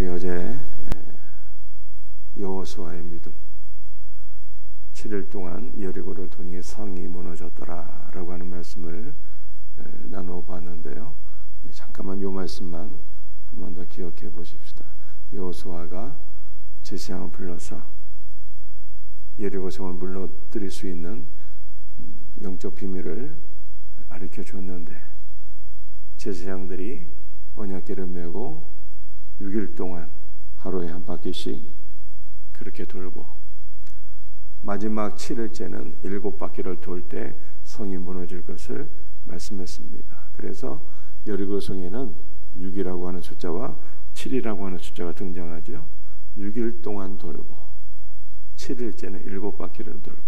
우리 어제 여호수아의 믿음, 7일 동안 여리고를 도니 성이 무너졌더라 라고 하는 말씀을 나누어 봤는데요. 잠깐만 이 말씀만 한 번 더 기억해 보십시다. 여호수아가 제사장을 불러서 여리고 성을 무너뜨릴 수 있는 영적 비밀을 가르쳐 줬는데, 제사장들이 언약궤를 메고 6일 동안 하루에 한 바퀴씩 그렇게 돌고, 마지막 7일째는 7바퀴를 돌 때 성이 무너질 것을 말씀했습니다. 그래서 여리고 성에는 6이라고 하는 숫자와 7이라고 하는 숫자가 등장하죠. 6일 동안 돌고 7일째는 7바퀴를 돌고.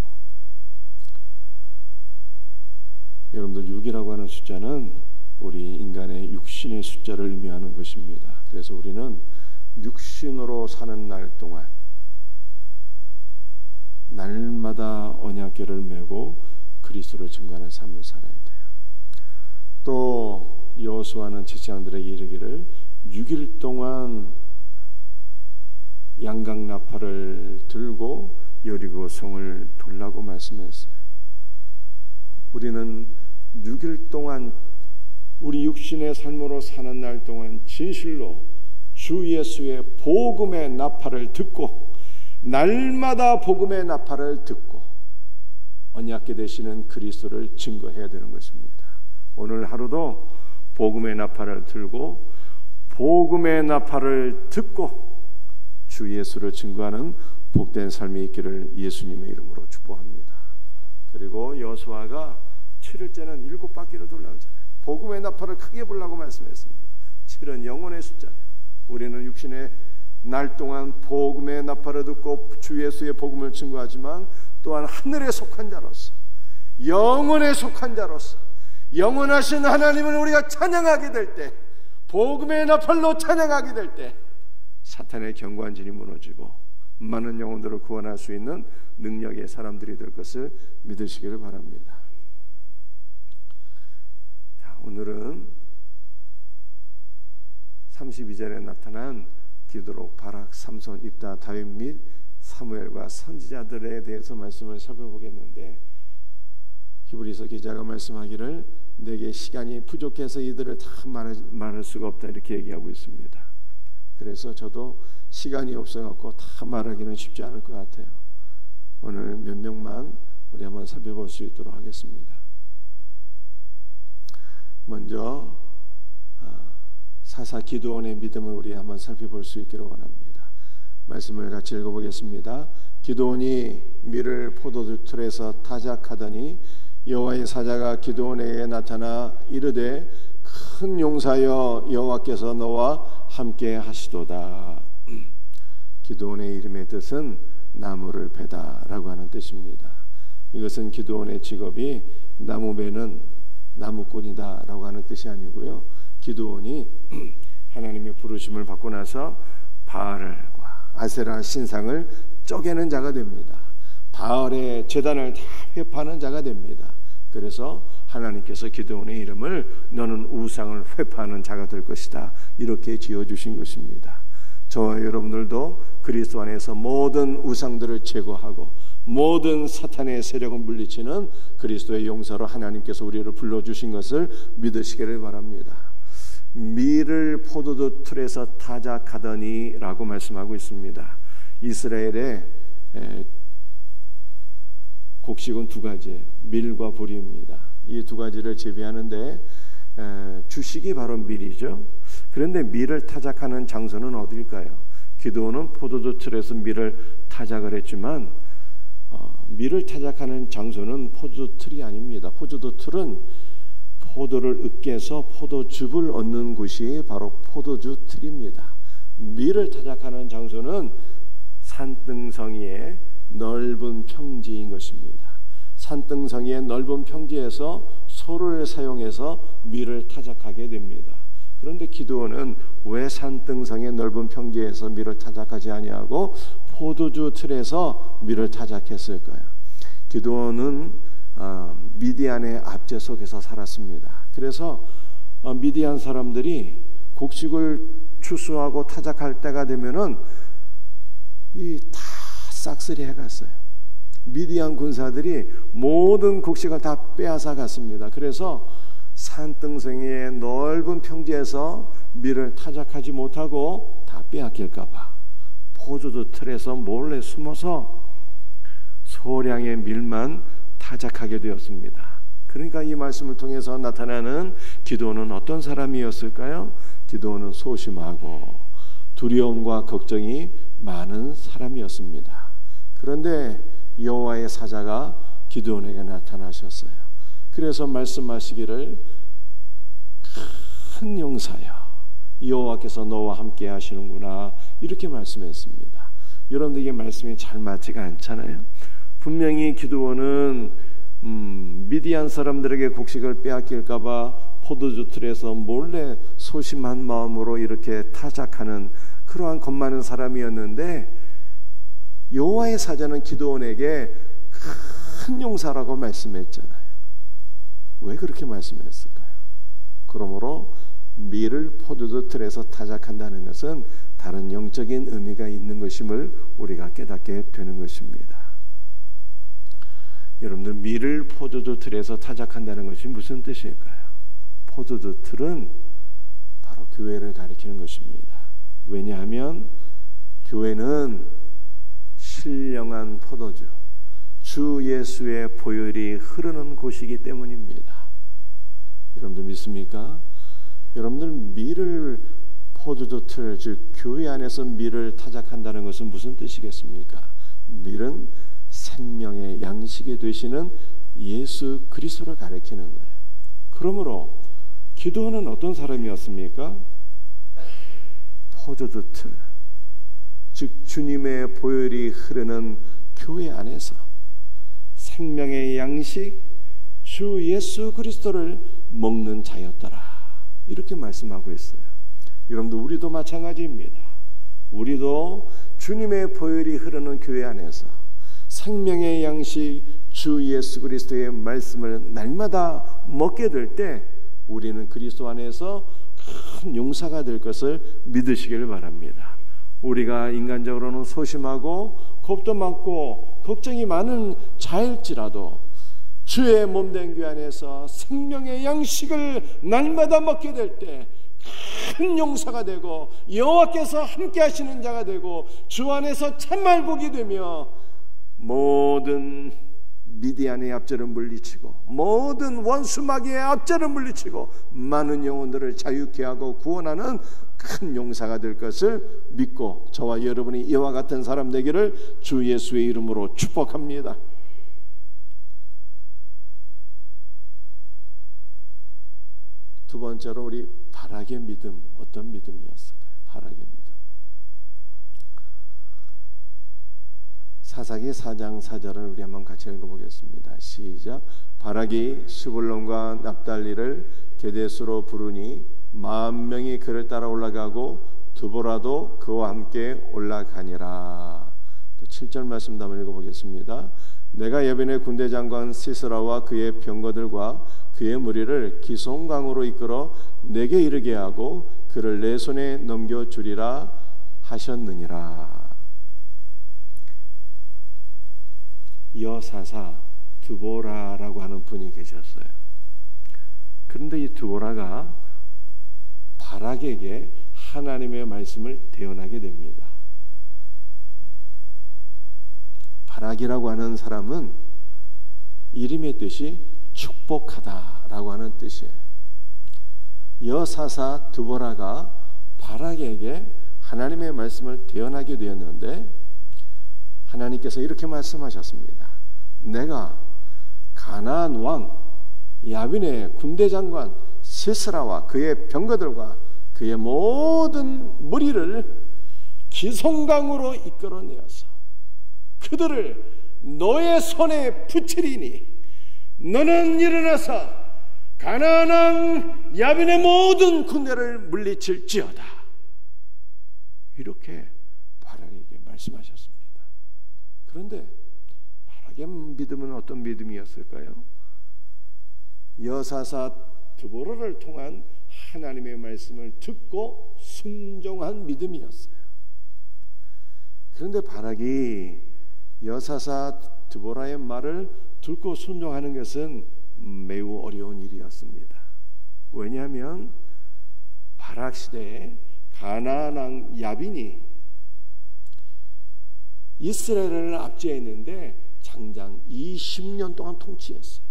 여러분들, 6이라고 하는 숫자는 우리 인간의 육신의 숫자를 의미하는 것입니다. 그래서 우리는 육신으로 사는 날 동안 날마다 언약궤를 메고 그리스도를 증거하는 삶을 살아야 돼요. 또 여호수아는 제사장들에게 이르기를 6일 동안 양강나팔을 들고 여리고 성을 돌라고 말씀했어요. 우리는 6일 동안 우리 육신의 삶으로 사는 날 동안 진실로 주 예수의 복음의 나팔을 듣고, 날마다 복음의 나팔을 듣고 언약궤 되시는 그리스도를 증거해야 되는 것입니다. 오늘 하루도 복음의 나팔을 들고 복음의 나팔을 듣고 주 예수를 증거하는 복된 삶이 있기를 예수님의 이름으로 축복합니다. 그리고 여호수아가 7일째는 7바퀴를 돌라고 하잖아요. 복음의 나팔을 크게 불라고 말씀했습니다. 7은 영혼의 숫자예요. 우리는 육신의 날 동안 복음의 나팔을 듣고 주 예수의 복음을 증거하지만, 또한 하늘에 속한 자로서, 영혼에 속한 자로서 영원하신 하나님을 우리가 찬양하게 될 때, 복음의 나팔로 찬양하게 될 때 사탄의 경관진이 무너지고 많은 영혼들을 구원할 수 있는 능력의 사람들이 될 것을 믿으시기를 바랍니다. 자, 오늘은 32절에 나타난 기드록, 바락, 삼손, 입다, 다윗 및 사무엘과 선지자들에 대해서 말씀을 살펴보겠는데, 히브리서 기자가 말씀하기를 내게 시간이 부족해서 이들을 다 말할 수가 없다 이렇게 얘기하고 있습니다. 그래서 저도 시간이 없어갖고 다 말하기는 쉽지 않을 것 같아요. 오늘 몇 명만 우리 한번 살펴볼 수 있도록 하겠습니다. 먼저 사사 기드온의 믿음을 우리 한번 살펴볼 수 있기를 원합니다. 말씀을 같이 읽어보겠습니다. 기드온이 밀을 포도틀에서 타작하더니 여호와의 사자가 기드온에게 나타나 이르되 큰 용사여 여호와께서 너와 함께 하시도다. 기드온의 이름의 뜻은 나무를 베다 라고 하는 뜻입니다. 이것은 기드온의 직업이 나무 베는 나무꾼이다 라고 하는 뜻이 아니고요, 기드온이 하나님의 부르심을 받고 나서 바알과 아세라 신상을 쪼개는 자가 됩니다. 바알의 제단을 다 회파하는 자가 됩니다. 그래서 하나님께서 기드온의 이름을 너는 우상을 회파하는 자가 될 것이다 이렇게 지어주신 것입니다. 저와 여러분들도 그리스도 안에서 모든 우상들을 제거하고 모든 사탄의 세력을 물리치는 그리스도의 용사로 하나님께서 우리를 불러주신 것을 믿으시기를 바랍니다. 밀을 포도주 틀에서 타작하더니 라고 말씀하고 있습니다. 이스라엘의 곡식은 두 가지예요. 밀과 보리입니다. 이 두 가지를 재배하는데 주식이 바로 밀이죠. 그런데 밀을 타작하는 장소는 어디일까요? 기드온은 포도주 틀에서 밀을 타작을 했지만 밀을 타작하는 장소는 포도주 틀이 아닙니다. 포도주 틀은 포도를 으깨서 포도즙을 얻는 곳이 바로 포도주 틀입니다. 밀을 타작하는 장소는 산등성이의 넓은 평지인 것입니다. 산등성이의 넓은 평지에서 소를 사용해서 밀을 타작하게 됩니다. 그런데 기드온은 왜 산등성의 넓은 평지에서 밀을 타작하지 아니하고 포도주 틀에서 밀을 타작했을까요? 기드온은 미디안의 압제 속에서 살았습니다. 그래서 미디안 사람들이 곡식을 추수하고 타작할 때가 되면은 이 다 싹쓸이 해갔어요. 미디안 군사들이 모든 곡식을 다 빼앗아 갔습니다. 그래서 산등성이의 넓은 평지에서 밀을 타작하지 못하고 다 빼앗길까봐 포도주 틀에서 몰래 숨어서 소량의 밀만 타작하게 되었습니다. 그러니까 이 말씀을 통해서 나타나는 기드온은 어떤 사람이었을까요? 기드온은 소심하고 두려움과 걱정이 많은 사람이었습니다. 그런데 여호와의 사자가 기드온에게 나타나셨어요. 그래서 말씀하시기를 큰 용사여, 여호와께서 너와 함께 하시는구나, 이렇게 말씀했습니다. 여러분들에게 말씀이 잘 맞지가 않잖아요. 분명히 기드온은 미디안 사람들에게 곡식을 빼앗길까봐 포도주 틀에서 몰래 소심한 마음으로 이렇게 타작하는 그러한 겁 많은 사람이었는데, 여호와의 사자는 기드온에게 큰 용사라고 말씀했잖아요. 왜 그렇게 말씀했을까요? 그러므로 밀을 포도주 틀에서 타작한다는 것은 다른 영적인 의미가 있는 것임을 우리가 깨닫게 되는 것입니다. 여러분들, 밀을 포도주 틀에서 타작한다는 것이 무슨 뜻일까요? 포도주 틀은 바로 교회를 가리키는 것입니다. 왜냐하면 교회는 신령한 포도주, 주 예수의 보혈이 흐르는 곳이기 때문입니다. 여러분들 믿습니까? 여러분들, 밀을 포도주 틀, 즉 교회 안에서 밀을 타작한다는 것은 무슨 뜻이겠습니까? 밀은 생명의 양식이 되시는 예수 그리스도를 가리키는 거예요. 그러므로 기드온은 어떤 사람이었습니까? 포도주 틀, 즉 주님의 보혈이 흐르는 교회 안에서 생명의 양식 주 예수 그리스도를 먹는 자였더라, 이렇게 말씀하고 있어요. 여러분들, 우리도 마찬가지입니다. 우리도 주님의 보혈이 흐르는 교회 안에서 생명의 양식 주 예수 그리스도의 말씀을 날마다 먹게 될 때 우리는 그리스도 안에서 큰 용사가 될 것을 믿으시길 바랍니다. 우리가 인간적으로는 소심하고 겁도 많고 걱정이 많은 자일지라도 주의 몸된 교회 안에서 생명의 양식을 날마다 먹게 될 때 큰 용사가 되고 여호와께서 함께 하시는 자가 되고 주 안에서 참말복이 되며 모든 미디안의 압제를 물리치고 모든 원수마귀의 압제를 물리치고 많은 영혼들을 자유케 하고 구원하는 큰 용사가 될 것을 믿고 저와 여러분이 이와 같은 사람 되기를 주 예수의 이름으로 축복합니다. 두 번째로 우리 바락의 믿음, 어떤 믿음이었을까요? 바락의 믿음. 사사기 4장 4절을 우리 한번 같이 읽어보겠습니다. 시작. 바락이 스불론과 납달리를 게데스로 부르니 10,000명이 그를 따라 올라가고 드보라도 그와 함께 올라가니라. 또 7절 말씀도 한번 읽어보겠습니다. 내가 야벤의 군대 장관 시스라와 그의 병거들과 그의 무리를 기송강으로 이끌어 내게 이르게 하고 그를 내 손에 넘겨주리라 하셨느니라. 여사사 드보라라고 하는 분이 계셨어요. 그런데 이 드보라가 바락에게 하나님의 말씀을 대언하게 됩니다. 바락이라고 하는 사람은 이름의 뜻이 축복하다라고 하는 뜻이에요. 여사사 드보라가 바락에게 하나님의 말씀을 대언하게 되었는데 하나님께서 이렇게 말씀하셨습니다. 내가 가나안 왕 야빈의 군대 장관 시스라와 그의 병거들과 그의 모든 무리를 기송강으로 이끌어내어서 그들을 너의 손에 붙이리니 너는 일어나서 가나안 왕 야빈의 모든 군대를 물리칠지어다. 이렇게 바락에게 말씀하셨습니다. 그런데 바락의 믿음은 어떤 믿음이었을까요? 여사사 드보라를 통한 하나님의 말씀을 듣고 순종한 믿음이었어요. 그런데 바락이 여사사 드보라의 말을 듣고 순종하는 것은 매우 어려운 일이었습니다. 왜냐하면 바락 시대에 가나안 왕 야빈이 이스라엘을 압제했는데 장장 20년 동안 통치했어요.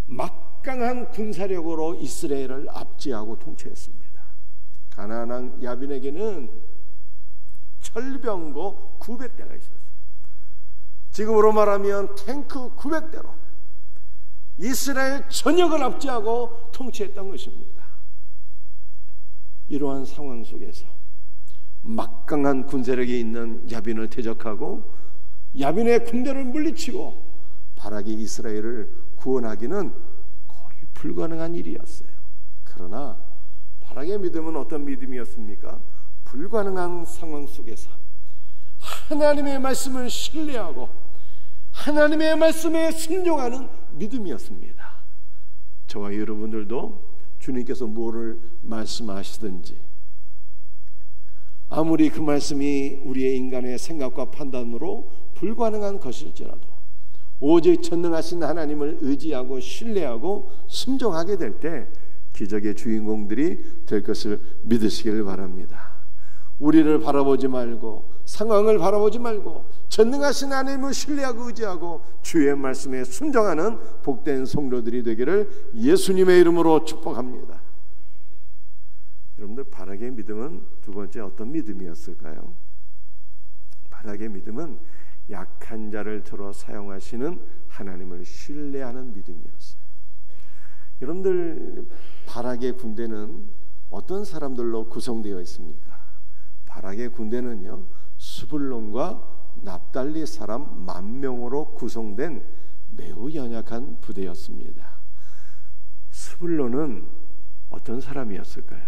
막강한 군사력으로 이스라엘을 압제하고 통치했습니다. 가나안 왕 야빈에게는 철병고 900대가 있었어요. 지금으로 말하면 탱크 900대로 이스라엘 전역을 압제하고 통치했던 것입니다. 이러한 상황 속에서 막강한 군사력이 있는 야빈을 대적하고 야빈의 군대를 물리치고 바락이 이스라엘을 구원하기는 거의 불가능한 일이었어요. 그러나 바락의 믿음은 어떤 믿음이었습니까? 불가능한 상황 속에서 하나님의 말씀을 신뢰하고 하나님의 말씀에 순종하는 믿음이었습니다. 저와 여러분들도 주님께서 뭐를 말씀하시든지 아무리 그 말씀이 우리의 인간의 생각과 판단으로 불가능한 것일지라도 오직 전능하신 하나님을 의지하고 신뢰하고 순종하게 될 때 기적의 주인공들이 될 것을 믿으시기를 바랍니다. 우리를 바라보지 말고 상황을 바라보지 말고 전능하신 하나님을 신뢰하고 의지하고 주의 말씀에 순종하는 복된 성도들이 되기를 예수님의 이름으로 축복합니다. 여러분들, 바락의 믿음은 두 번째 어떤 믿음이었을까요? 바락의 믿음은 약한 자를 들어 사용하시는 하나님을 신뢰하는 믿음이었어요. 여러분들, 바락의 군대는 어떤 사람들로 구성되어 있습니까? 바락의 군대는요, 스불론과 납달리 사람 10,000명으로 구성된 매우 연약한 부대였습니다. 스불론은 어떤 사람이었을까요?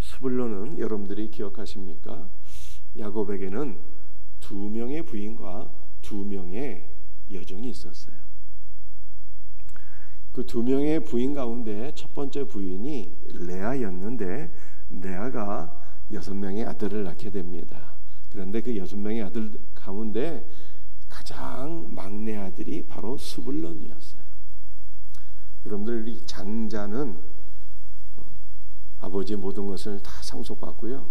스불론은 여러분들이 기억하십니까? 야곱에게는 2명의 부인과 2명의 여종이 있었어요. 그 2명의 부인 가운데 첫 번째 부인이 레아였는데 레아가 6명의 아들을 낳게 됩니다. 그런데 그 6명의 아들 가운데 가장 막내 아들이 바로 스불론이었어요. 여러분들, 이 장자는 아버지의 모든 것을 다 상속받고요,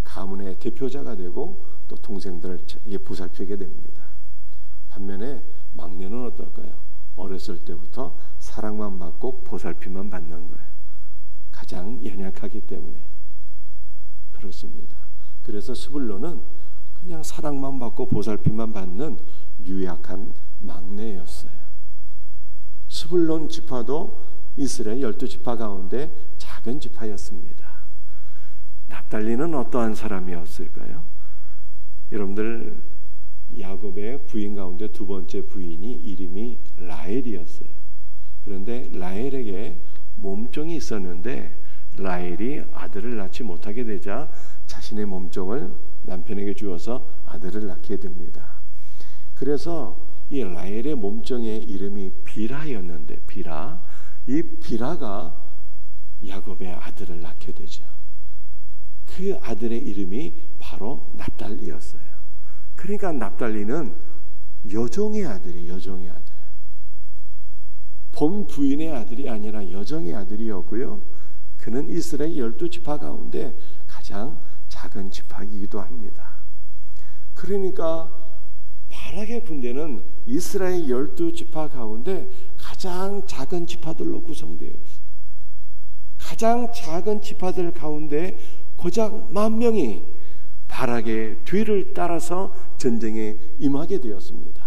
가문의 대표자가 되고 또 동생들에게 보살피게 됩니다. 반면에 막내는 어떨까요? 어렸을 때부터 사랑만 받고 보살핌만 받는 거예요. 가장 연약하기 때문에 그렇습니다. 그래서 스불론은 그냥 사랑만 받고 보살핌만 받는 유약한 막내였어요. 스불론 지파도 이스라엘 12지파 가운데 작은 지파였습니다. 납달리는 어떠한 사람이었을까요? 여러분들, 야곱의 부인 가운데 두 번째 부인이 이름이 라헬이었어요. 그런데 라헬에게 몸종이 있었는데 라헬이 아들을 낳지 못하게 되자 자신의 몸종을 남편에게 주어서 아들을 낳게 됩니다. 그래서 이 라헬의 몸종의 이름이 비라였는데 이 비라가 야곱의 아들을 낳게 되죠. 그 아들의 이름이 바로 납달리였어요. 그러니까 납달리는 여종의 아들이 여종의 아들. 본 부인의 아들이 아니라 여종의 아들이었고요. 그는 이스라엘 12지파 가운데 가장 작은 지파이기도 합니다. 그러니까 바락의 군대는 이스라엘 12지파 가운데 가장 작은 지파들로 구성되어 있습니다. 가장 작은 지파들 가운데 고작 10,000명이 바락의 뒤를 따라서 전쟁에 임하게 되었습니다.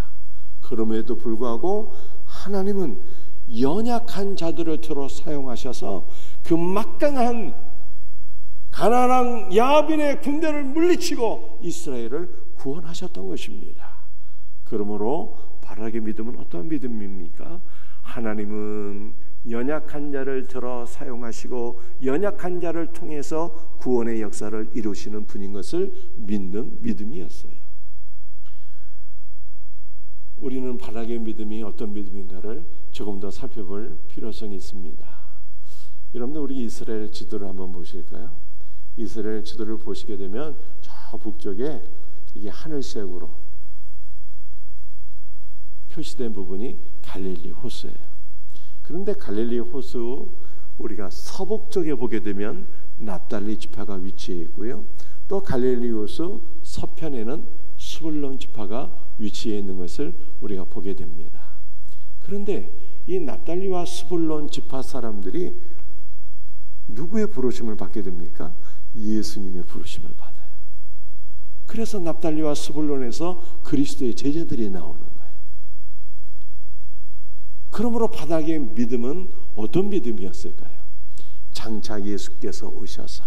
그럼에도 불구하고 하나님은 연약한 자들을 들어 사용하셔서 그 막강한 가나안 왕 야빈의 군대를 물리치고 이스라엘을 구원하셨던 것입니다. 그러므로 바락의 믿음은 어떤 믿음입니까? 하나님은 연약한 자를 들어 사용하시고 연약한 자를 통해서 구원의 역사를 이루시는 분인 것을 믿는 믿음이었어요. 우리는 바락의 믿음이 어떤 믿음인가를 조금 더 살펴볼 필요성이 있습니다. 여러분들 우리 이스라엘 지도를 한번 보실까요? 이스라엘 지도를 보시게 되면 저 북쪽에 이게 하늘색으로 표시된 부분이 갈릴리 호수예요. 그런데 갈릴리 호수 우리가 서북쪽에 보게 되면 납달리 지파가 위치해 있고요. 또 갈릴리 호수 서편에는 스불론 지파가 위치해 있는 것을 우리가 보게 됩니다. 그런데 이 납달리와 스불론 지파 사람들이 누구의 부르심을 받게 됩니까? 예수님의 부르심을 받아요. 그래서 납달리와 스불론에서 그리스도의 제자들이 나오는 거예요. 그러므로 바닥의 믿음은 어떤 믿음이었을까요? 장차 예수께서 오셔서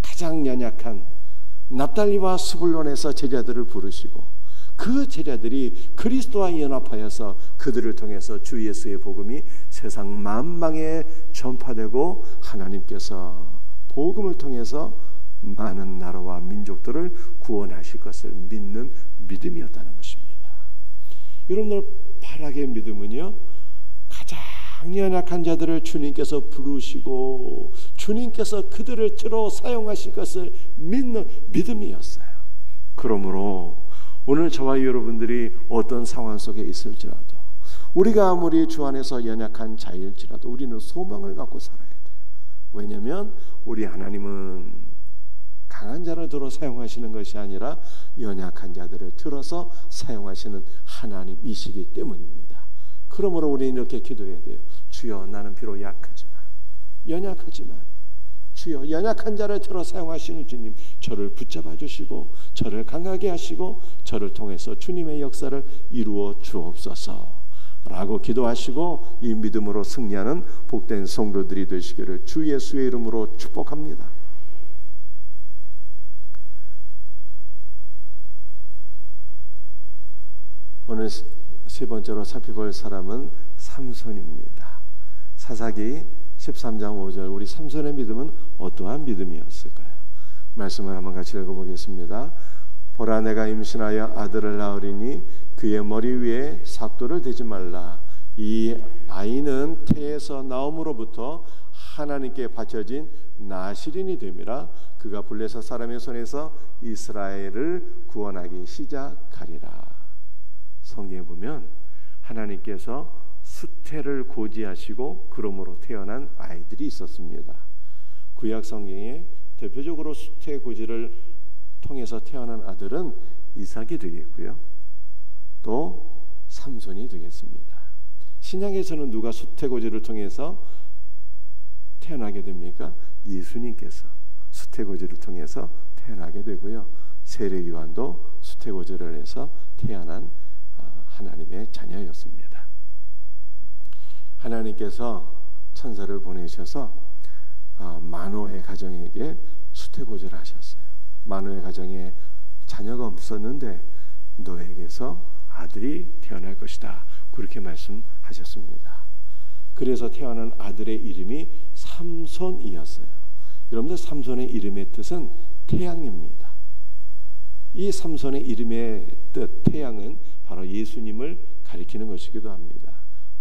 가장 연약한 납달리와 스불론에서 제자들을 부르시고 그 제자들이 그리스도와 연합하여서 그들을 통해서 주 예수의 복음이 세상 만방에 전파되고 하나님께서 복음을 통해서 많은 나라와 민족들을 구원하실 것을 믿는 믿음이었다는 것입니다. 여러분들 바락의 믿음은요, 가장 연약한 자들을 주님께서 부르시고 주님께서 그들을 들어 사용하실 것을 믿는 믿음이었어요. 그러므로 오늘 저와 여러분들이 어떤 상황 속에 있을지라도 우리가 아무리 주 안에서 연약한 자일지라도 우리는 소망을 갖고 살아야 돼요. 왜냐하면 우리 하나님은 강한 자를 들어 사용하시는 것이 아니라 연약한 자들을 들어서 사용하시는 하나님이시기 때문입니다. 그러므로 우리는 이렇게 기도해야 돼요. 주여, 나는 비록 약하지만, 연약하지만 주여, 연약한 자를 들어 사용하시는 주님, 저를 붙잡아 주시고 저를 강하게 하시고 저를 통해서 주님의 역사를 이루어 주옵소서 라고 기도하시고 이 믿음으로 승리하는 복된 성도들이 되시기를 주 예수의 이름으로 축복합니다. 오늘 세 번째로 살펴볼 사람은 삼손입니다. 사사기 13장 5절, 우리 삼손의 믿음은 어떠한 믿음이었을까요? 말씀을 한번 같이 읽어보겠습니다. 보라, 내가 임신하여 아들을 낳으리니 그의 머리 위에 삭도를 대지 말라. 이 아이는 태에서 나옴으로부터 하나님께 바쳐진 나실인이 됨이라. 그가 블레셋 사람의 손에서 이스라엘을 구원하기 시작하리라. 성경에 보면 하나님께서 수태를 고지하시고 그러므로 태어난 아이들이 있었습니다. 구약 성경에 대표적으로 수태 고지를 통해서 태어난 아들은 이삭이 되겠고요, 또 삼손이 되겠습니다. 신약에서는 누가 수태 고지를 통해서 태어나게 됩니까? 예수님께서 수태 고지를 통해서 태어나게 되고요, 세례 요한도 수태 고지를 해서 태어난 하나님의 자녀였습니다. 하나님께서 천사를 보내셔서 마노의 가정에게 수태고지를 하셨어요. 마노의 가정에 자녀가 없었는데 너에게서 아들이 태어날 것이다, 그렇게 말씀하셨습니다. 그래서 태어난 아들의 이름이 삼손이었어요. 여러분들, 삼손의 이름의 뜻은 태양입니다. 이 삼손의 이름의 뜻, 태양은 바로 예수님을 가리키는 것이기도 합니다.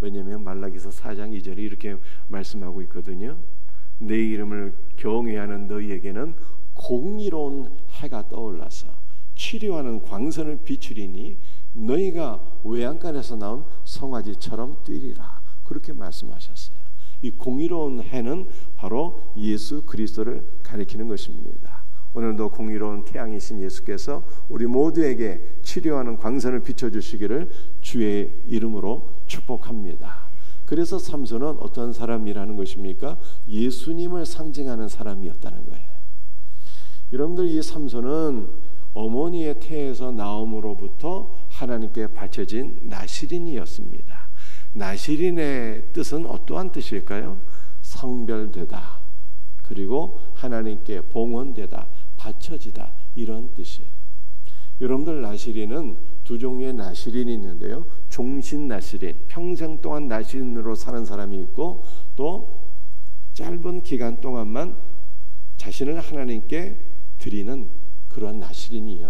왜냐하면 말라기서 4장 2절에 이렇게 말씀하고 있거든요. 내 이름을 경외하는 너희에게는 공의로운 해가 떠올라서 치료하는 광선을 비추리니 너희가 외양간에서 나온 송아지처럼 뛰리라, 그렇게 말씀하셨어요. 이 공의로운 해는 바로 예수 그리스도를 가리키는 것입니다. 오늘도 공의로운 태양이신 예수께서 우리 모두에게 치료하는 광선을 비춰주시기를 주의 이름으로 축복합니다. 그래서 삼손은 어떤 사람이라는 것입니까? 예수님을 상징하는 사람이었다는 거예요. 여러분들, 이 삼손은 어머니의 태에서 나옴으로부터 하나님께 바쳐진 나실인이었습니다. 나실인의 뜻은 어떠한 뜻일까요? 성별되다, 그리고 하나님께 봉헌되다, 바쳐지다, 이런 뜻이에요. 여러분들, 나실인은 두 종류의 나실인이 있는데요, 종신 나실인, 평생 동안 나실인으로 사는 사람이 있고, 또 짧은 기간 동안만 자신을 하나님께 드리는 그런 나실인이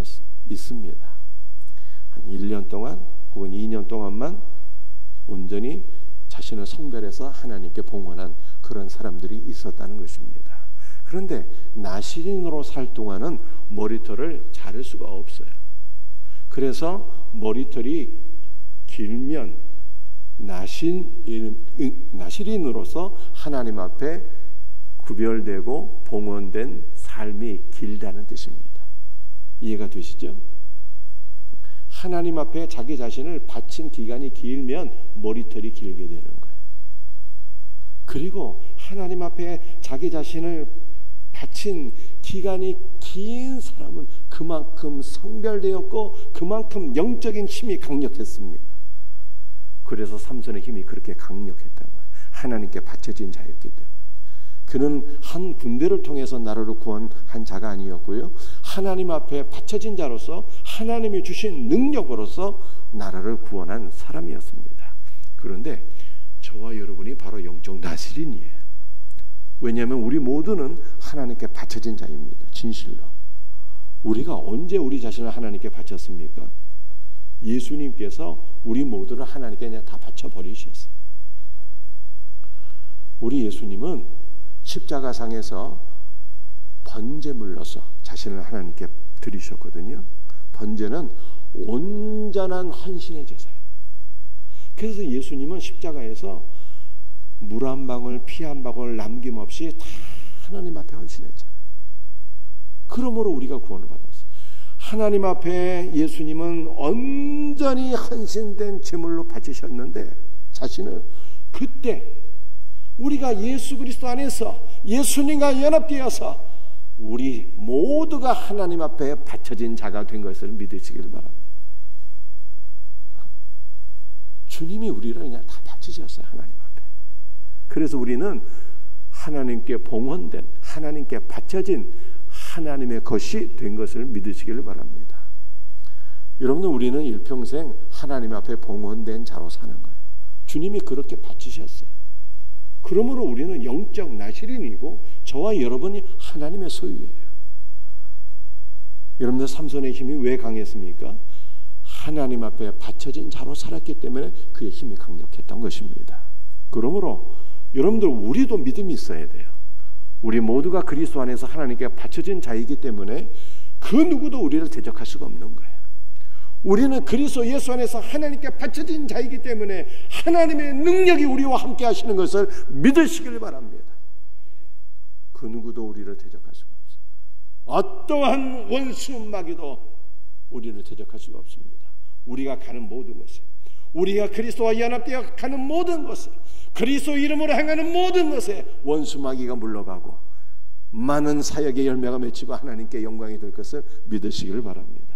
있습니다. 한 1년 동안 혹은 2년 동안만 온전히 자신을 성별해서 하나님께 봉헌한 그런 사람들이 있었다는 것입니다. 그런데 나시린으로 살 동안은 머리털을 자를 수가 없어요. 그래서 머리털이 길면 나시린으로서 하나님 앞에 구별되고 봉헌된 삶이 길다는 뜻입니다. 이해가 되시죠? 하나님 앞에 자기 자신을 바친 기간이 길면 머리털이 길게 되는 거예요. 그리고 하나님 앞에 자기 자신을 바친 기간이 긴 사람은 그만큼 성별되었고 그만큼 영적인 힘이 강력했습니다. 그래서 삼손의 힘이 그렇게 강력했다는 거예요. 하나님께 바쳐진 자였기 때문에. 그는 한 군대를 통해서 나라를 구원한 자가 아니었고요, 하나님 앞에 바쳐진 자로서 하나님이 주신 능력으로서 나라를 구원한 사람이었습니다. 그런데 저와 여러분이 바로 영적 나시린이에요. 왜냐하면 우리 모두는 하나님께 바쳐진 자입니다. 진실로. 우리가 언제 우리 자신을 하나님께 바쳤습니까? 예수님께서 우리 모두를 하나님께 그냥 다 바쳐버리셨어요. 우리 예수님은 십자가상에서 번제물로서 자신을 하나님께 드리셨거든요. 번제는 온전한 헌신의 제사예요. 그래서 예수님은 십자가에서 물 한 방울, 피 한 방울 남김없이 다 하나님 앞에 헌신했잖아요. 그러므로 우리가 구원을 받았어요. 하나님 앞에 예수님은 온전히 헌신된 제물로 바치셨는데 자신을 그때 우리가 예수 그리스도 안에서 예수님과 연합되어서 우리 모두가 하나님 앞에 바쳐진 자가 된 것을 믿으시길 바랍니다. 주님이 우리를 그냥 다 바치셨어요. 하나님 앞에. 그래서 우리는 하나님께 봉헌된, 하나님께 바쳐진 하나님의 것이 된 것을 믿으시길 바랍니다. 여러분들, 우리는 일평생 하나님 앞에 봉헌된 자로 사는 거예요. 주님이 그렇게 바치셨어요. 그러므로 우리는 영적 나시린이고 저와 여러분이 하나님의 소유예요. 여러분들, 삼손의 힘이 왜 강했습니까? 하나님 앞에 바쳐진 자로 살았기 때문에 그의 힘이 강력했던 것입니다. 그러므로 여러분들, 우리도 믿음이 있어야 돼요. 우리 모두가 그리스도 안에서 하나님께 바쳐진 자이기 때문에 그 누구도 우리를 대적할 수가 없는 거예요. 우리는 그리스도 예수 안에서 하나님께 바쳐진 자이기 때문에 하나님의 능력이 우리와 함께 하시는 것을 믿으시길 바랍니다. 그 누구도 우리를 대적할 수가 없어요. 어떠한 원수마귀도 우리를 대적할 수가 없습니다. 우리가 가는 모든 것에, 우리가 그리스도와 연합되어 가는 모든 것에, 그리스도 이름으로 행하는 모든 것에 원수마귀가 물러가고 많은 사역의 열매가 맺히고 하나님께 영광이 될 것을 믿으시기를 바랍니다.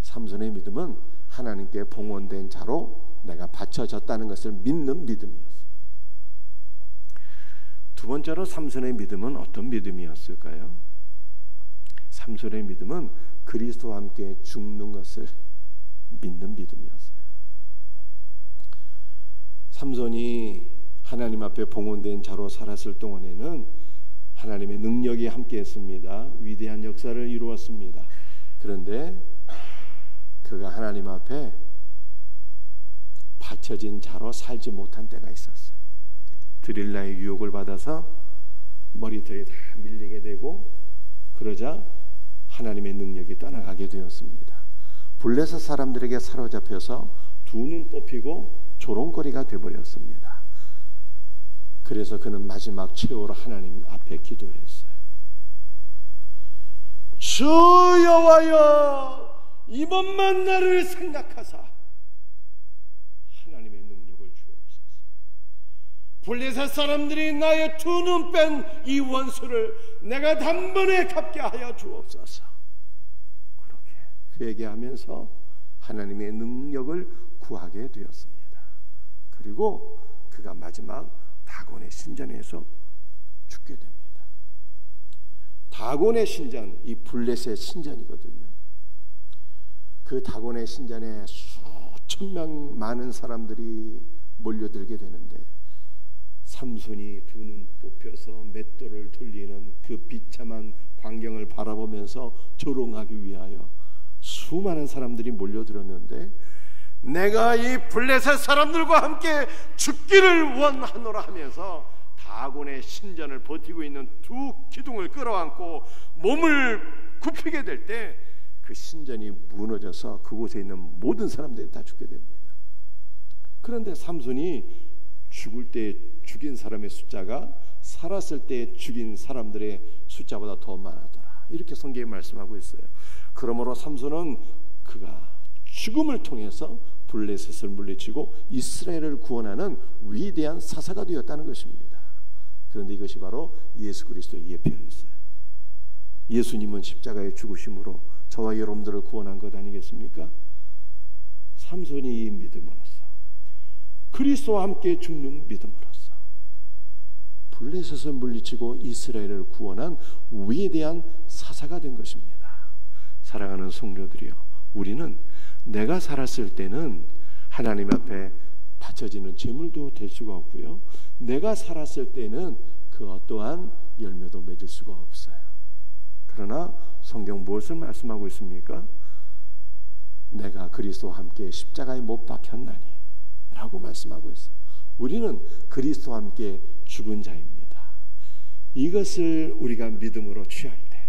삼손의 믿음은 하나님께 봉헌된 자로 내가 바쳐졌다는 것을 믿는 믿음이었어요. 두 번째로 삼손의 믿음은 어떤 믿음이었을까요? 삼손의 믿음은 그리스도와 함께 죽는 것을 믿는 믿음이었어요. 삼손이 하나님 앞에 봉헌된 자로 살았을 동안에는 하나님의 능력이 함께했습니다. 위대한 역사를 이루었습니다. 그런데 그가 하나님 앞에 바쳐진 자로 살지 못한 때가 있었어요. 드릴라의 유혹을 받아서 머리털이 다 밀리게 되고, 그러자 하나님의 능력이 떠나가게 되었습니다. 블레셋 사람들에게 사로잡혀서 두 눈 뽑히고 조롱거리가 되어버렸습니다. 그래서 그는 마지막 최후로 하나님 앞에 기도했어요. 주 여호와여, 이번만 나를 생각하사 하나님의 능력을 주옵소서. 블레셋 사람들이 나의 두 눈 뺀 이 원수를 내가 단번에 갚게 하여 주옵소서. 그렇게 회개하면서 하나님의 능력을 구하게 되었습니다. 그리고 그가 마지막 다곤의 신전에서 죽게 됩니다. 다곤의 신전, 이 블레셋 신전이거든요. 그 다곤의 신전에 수천 명 많은 사람들이 몰려들게 되는데, 삼손이 두 눈 뽑혀서 맷돌을 돌리는 그 비참한 광경을 바라보면서 조롱하기 위하여 수많은 사람들이 몰려들었는데, 내가 이 블레셋 사람들과 함께 죽기를 원하노라 하면서 다곤의 신전을 버티고 있는 두 기둥을 끌어안고 몸을 굽히게 될 때 그 신전이 무너져서 그곳에 있는 모든 사람들이 다 죽게 됩니다. 그런데 삼손이 죽을 때 죽인 사람의 숫자가 살았을 때 죽인 사람들의 숫자보다 더 많았더라, 이렇게 성경이 말씀하고 있어요. 그러므로 삼손은 그가 죽음을 통해서 블레셋을 물리치고 이스라엘을 구원하는 위대한 사사가 되었다는 것입니다. 그런데 이것이 바로 예수 그리스도의 예표였어요. 예수님은 십자가의 죽으심으로 저와 여러분들을 구원한 것 아니겠습니까? 삼손이 이 믿음으로써, 그리스도와 함께 죽는 믿음으로써 블레셋을 물리치고 이스라엘을 구원한 위대한 사사가 된 것입니다. 사랑하는 성도들이여, 우리는 내가 살았을 때는 하나님 앞에 바쳐지는 제물도 될 수가 없고요, 내가 살았을 때는 그 어떠한 열매도 맺을 수가 없어요. 그러나 성경 무엇을 말씀하고 있습니까? 내가 그리스도와 함께 십자가에 못 박혔나니 라고 말씀하고 있어요. 우리는 그리스도와 함께 죽은 자입니다. 이것을 우리가 믿음으로 취할 때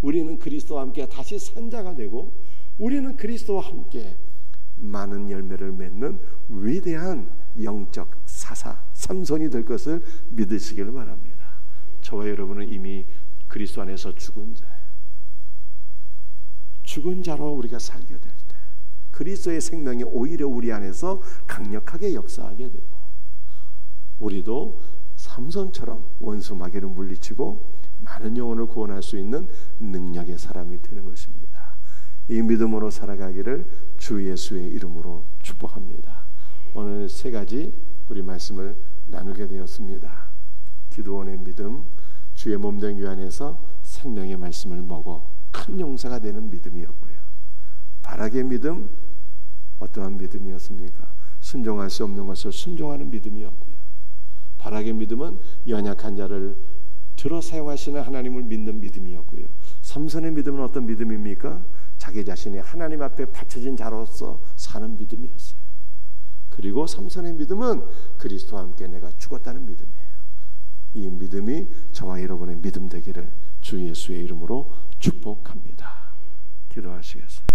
우리는 그리스도와 함께 다시 산 자가 되고, 우리는 그리스도와 함께 많은 열매를 맺는 위대한 영적 사사 삼손이 될 것을 믿으시길 바랍니다. 저와 여러분은 이미 그리스도 안에서 죽은 자예요. 죽은 자로 우리가 살게 될 때 그리스도의 생명이 오히려 우리 안에서 강력하게 역사하게 되고, 우리도 삼손처럼 원수 마귀를 물리치고 많은 영혼을 구원할 수 있는 능력의 사람이 되는 것입니다. 이 믿음으로 살아가기를 주 예수의 이름으로 축복합니다. 오늘 세 가지 우리 말씀을 나누게 되었습니다. 기드온의 믿음, 주의 몸된 유한에서 생명의 말씀을 먹어 큰 용사가 되는 믿음이었고요. 바락의 믿음, 어떠한 믿음이었습니까? 순종할 수 없는 것을 순종하는 믿음이었고요. 바락의 믿음은 연약한 자를 들어 사용하시는 하나님을 믿는 믿음이었고요. 삼손의 믿음은 어떤 믿음입니까? 자기 자신이 하나님 앞에 바쳐진 자로서 사는 믿음이었어요. 그리고 삼손의 믿음은 그리스도와 함께 내가 죽었다는 믿음이에요. 이 믿음이 저와 여러분의 믿음 되기를 주 예수의 이름으로 축복합니다. 기도하시겠어요?